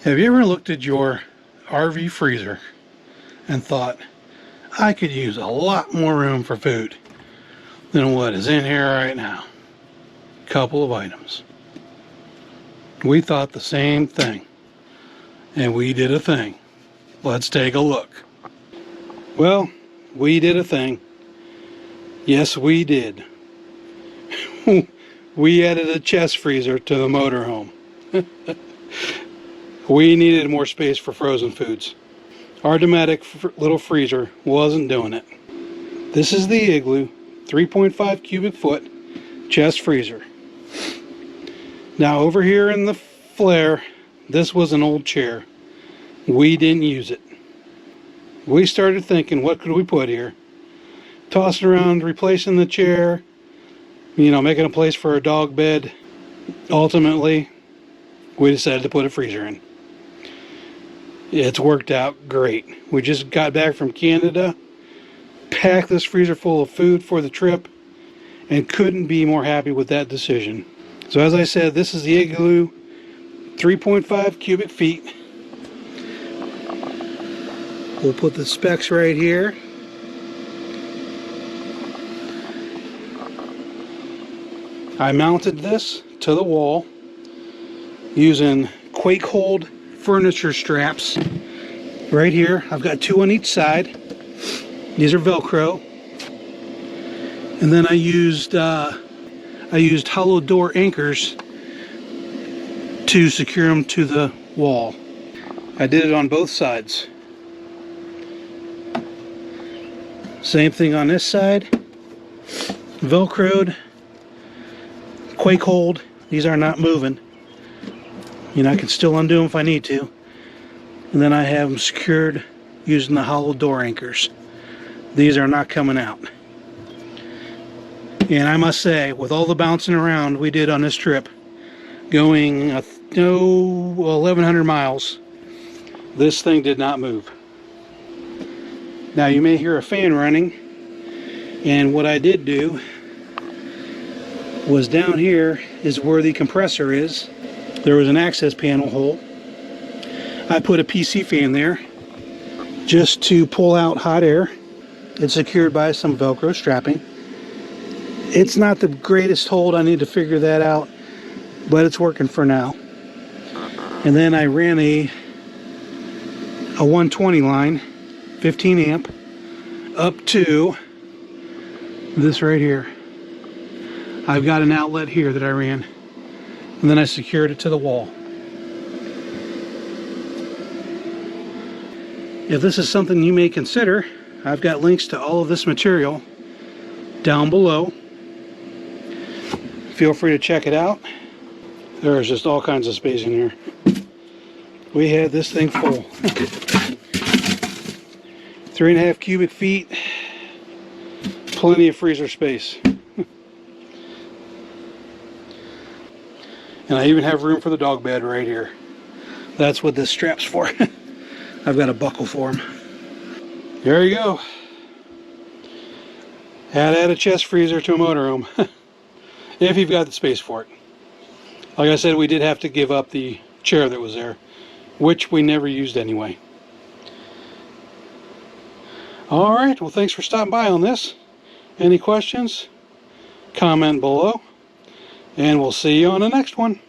Have you ever looked at your RV freezer and thought, I could use a lot more room for food than what is in here right now? Couple of items. We thought the same thing, and we did a thing. Let's take a look. Well, we did a thing. Yes, we did. We added a chest freezer to the motorhome. We needed more space for frozen foods. Our Dometic little freezer wasn't doing it. This is the Igloo 3.5 cubic foot chest freezer. Now over here in the flare, this was an old chair. We didn't use it. We started thinking, what could we put here? Tossing around, replacing the chair, making a place for a dog bed. Ultimately, we decided to put a freezer in. It's worked out great. We just got back from Canada, packed this freezer full of food for the trip, and couldn't be more happy with that decision. So as I said, this is the Igloo 3.5 cubic feet. We'll put the specs right here. I mounted this to the wall using Quake Hold furniture straps. Right here, I've got two on each side. These are Velcro. And then I used hollow door anchors to secure them to the wall. I did it on both sides. Same thing on this side. Velcroed. Quake Hold. These are not moving. I can still undo them if I need to. And then I have them secured using the hollow door anchors. These are not coming out. And I must say, with all the bouncing around we did on this trip, going 1,100 miles, this thing did not move. Now you may hear a fan running, and what I did do was down here is where the compressor is. There was an access panel hole. I put a PC fan there just to pull out hot air. It's secured by some Velcro strapping. It's not the greatest hold. I need to figure that out, but it's working for now. And then I ran a 120 line, 15 amp, up to this right here. I've got an outlet here that I ran, and then I secured it to the wall. If this is something you may consider, I've got links to all of this material down below. Feel free to check it out. There's just all kinds of space in here. We had this thing full. 3.5 cubic feet, plenty of freezer space. And I even have room for the dog bed right here. That's what this strap's for. I've got a buckle for him. There you go. Had to add a chest freezer to a motorhome. If you've got the space for it. Like I said, we did have to give up the chair that was there, which we never used anyway. Alright, well thanks for stopping by on this. Any questions? Comment below. And we'll see you on the next one.